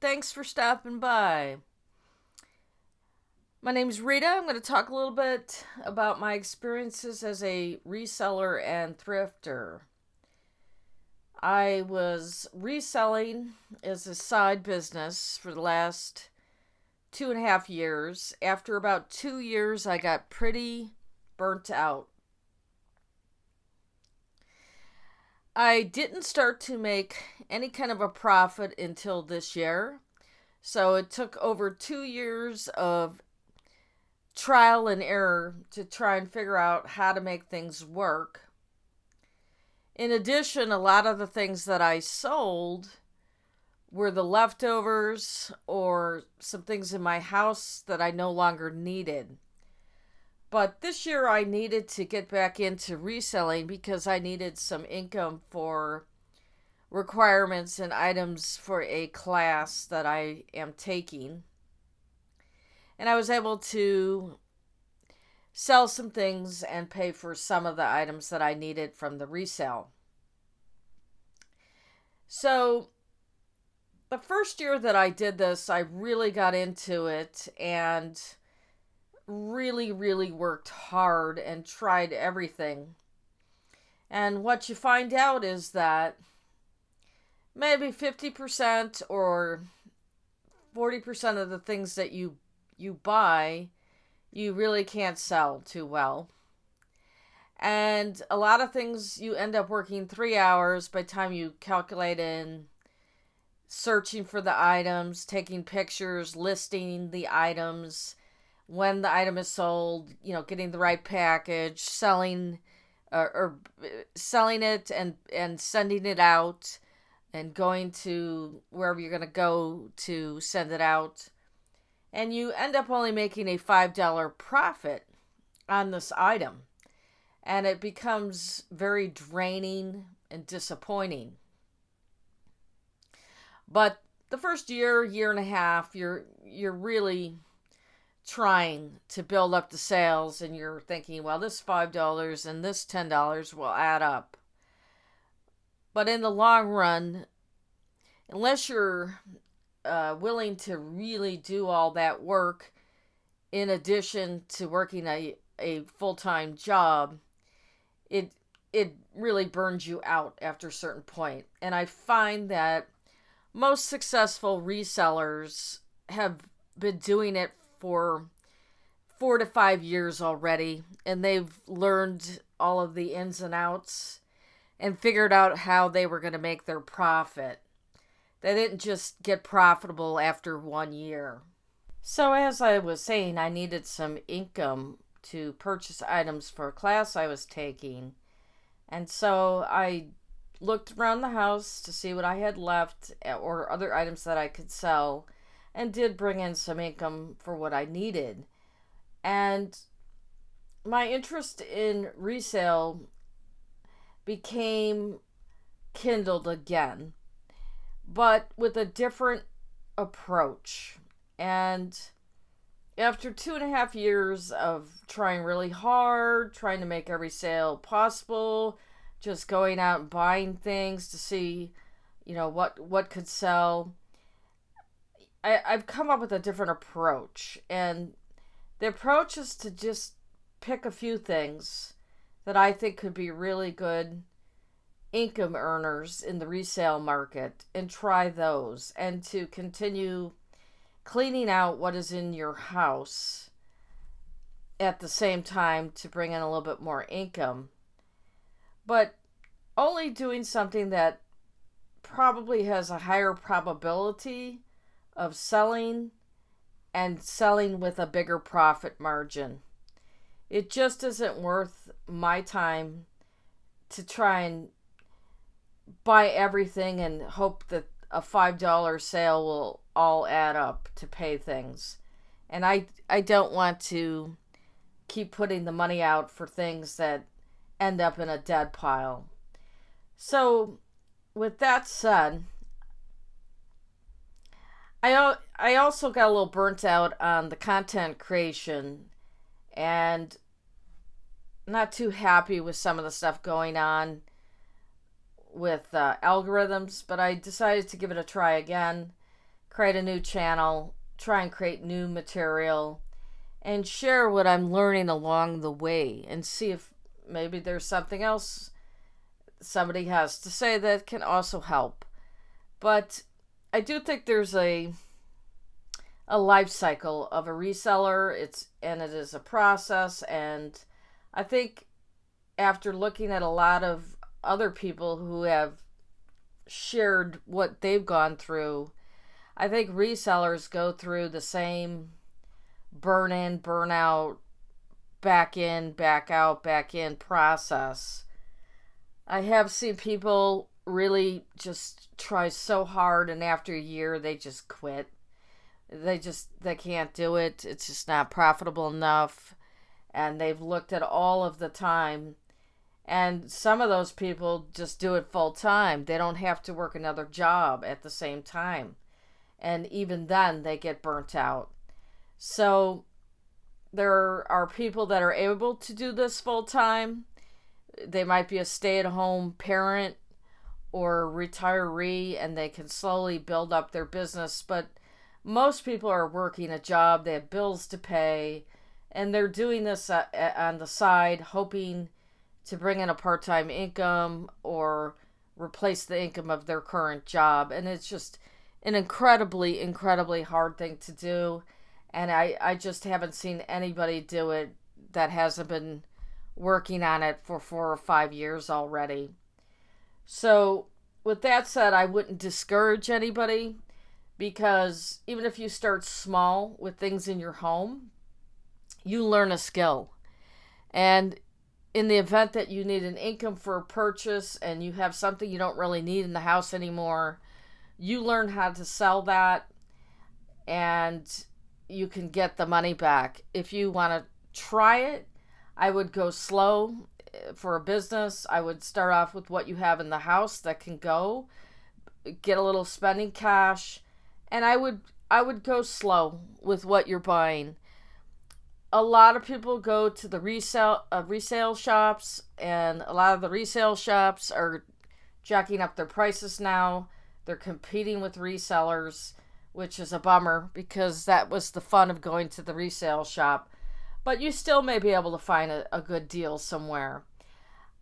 Thanks for stopping by. My name's Rita. I'm going to talk a little bit about my experiences as a reseller and thrifter. I was reselling as a side business for the last 2.5 years. After about 2 years, I got pretty burnt out. I didn't start to make any kind of a profit until this year. So it took over 2 years of trial and error to try and figure out how to make things work. In addition, a lot of the things that I sold were the leftovers or some things in my house that I no longer needed. But this year I needed to get back into reselling because I needed some income for requirements and items for a class that I am taking. And I was able to sell some things and pay for some of the items that I needed from the resale. So the first year that I did this, I really got into it and really worked hard and tried everything. And what you find out is that maybe 50% or 40% of the things that you buy, you really can't sell too well. And a lot of things you end up working 3 hours by the time you calculate in searching for the items, taking pictures, listing the items, when the item is sold, getting the right package, selling selling it and sending it out and going to wherever you're going to go to send it out. And you end up only making a $5 profit on this item. And it becomes very draining and disappointing. But the first year and a half, you're really trying to build up the sales, and you're thinking, well, this $5 and this $10 will add up. But in the long run, unless you're willing to really do all that work in addition to working a full-time job, it really burns you out after a certain point. And I find that most successful resellers have been doing it for 4 to 5 years already, and they've learned all of the ins and outs and figured out how they were going to make their profit. They didn't just get profitable after 1 year. So as I was saying, I needed some income to purchase items for a class I was taking. And so I looked around the house to see what I had left or other items that I could sell, and did bring in some income for what I needed. And my interest in resale became kindled again, but with a different approach. And after 2.5 years of trying really hard, trying to make every sale possible, just going out and buying things to see, what could sell, I've come up with a different approach. And the approach is to just pick a few things that I think could be really good income earners in the resale market and try those, and to continue cleaning out what is in your house at the same time to bring in a little bit more income. But only doing something that probably has a higher probability of selling, and selling with a bigger profit margin. It just isn't worth my time to try and buy everything and hope that a $5 sale will all add up to pay things. And I don't want to keep putting the money out for things that end up in a dead pile. So with that said, I also got a little burnt out on the content creation, and not too happy with some of the stuff going on with algorithms, but I decided to give it a try again. create a new channel, try and create new material, and share what I'm learning along the way and see if maybe there's something else somebody has to say that can also help. But I do think there's a life cycle of a reseller. It is a process, and I think after looking at a lot of other people who have shared what they've gone through, I think resellers go through the same burn in, burn out, back in, back out, back in process. I have seen people really just try so hard, and after a year they just quit. They can't do it. It's just not profitable enough. And they've looked at all of the time. And some of those people just do it full time. They don't have to work another job at the same time. And even then they get burnt out. So there are people that are able to do this full time. They might be a stay-at-home parent or retiree, and they can slowly build up their business. But most people are working a job, they have bills to pay, and they're doing this on the side, hoping to bring in a part-time income or replace the income of their current job. And it's just an incredibly, incredibly hard thing to do. And I just haven't seen anybody do it that hasn't been working on it for 4 or 5 years already. So with that said, I wouldn't discourage anybody, because even if you start small with things in your home, you learn a skill. And in the event that you need an income for a purchase and you have something you don't really need in the house anymore, you learn how to sell that and you can get the money back. If you want to try it, I would go slow for a business. I would start off with what you have in the house that can go, get a little spending cash, and I would go slow with what you're buying. A lot of people go to the resale shops, and a lot of the resale shops are jacking up their prices now. They're competing with resellers, which is a bummer, because that was the fun of going to the resale shop. But you still may be able to find a good deal somewhere.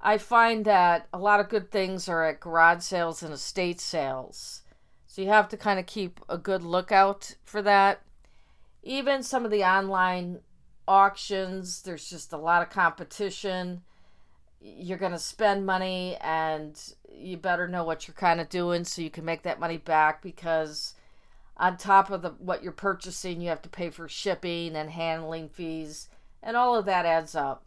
I find that a lot of good things are at garage sales and estate sales. So you have to kind of keep a good lookout for that. Even some of the online auctions, there's just a lot of competition. You're going to spend money, and you better know what you're kind of doing so you can make that money back, because on top of what you're purchasing, you have to pay for shipping and handling fees, and all of that adds up.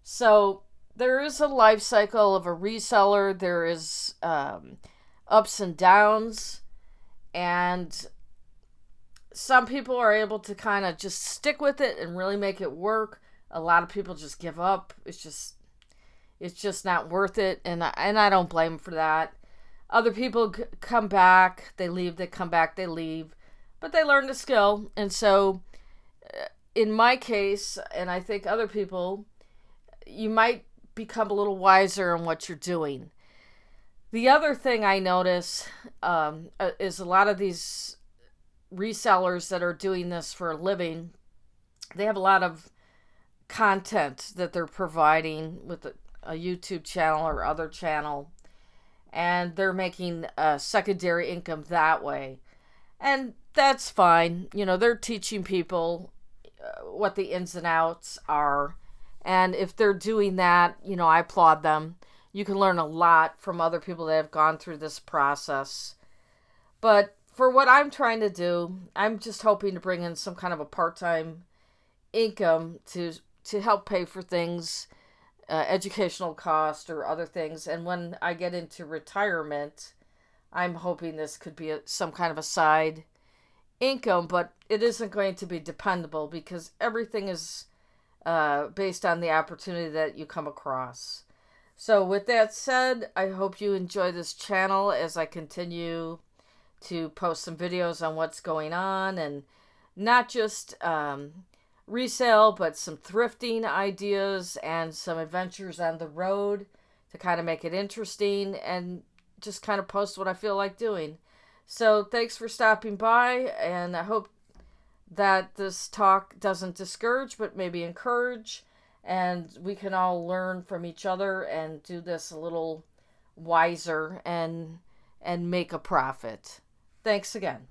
So there is a life cycle of a reseller. There is ups and downs, and some people are able to kind of just stick with it and really make it work. A lot of people just give up. It's just not worth it, and I don't blame them for that. Other people come back, they leave, they come back, they leave, but they learn the skill. And so in my case, and I think other people, you might become a little wiser in what you're doing. The other thing I notice is a lot of these resellers that are doing this for a living, they have a lot of content that they're providing with a YouTube channel or other channel, and they're making a secondary income that way. And that's fine. You know, they're teaching people what the ins and outs are. And if they're doing that, you know, I applaud them. You can learn a lot from other people that have gone through this process. But for what I'm trying to do, I'm just hoping to bring in some kind of a part-time income to help pay for things, educational cost or other things. And when I get into retirement, I'm hoping this could be some kind of a side income, but it isn't going to be dependable, because everything is based on the opportunity that you come across. So with that said, I hope you enjoy this channel as I continue to post some videos on what's going on, and not just resale, but some thrifting ideas and some adventures on the road to kind of make it interesting, and just kind of post what I feel like doing. So thanks for stopping by, and I hope that this talk doesn't discourage, but maybe encourage, and we can all learn from each other and do this a little wiser and make a profit. Thanks again.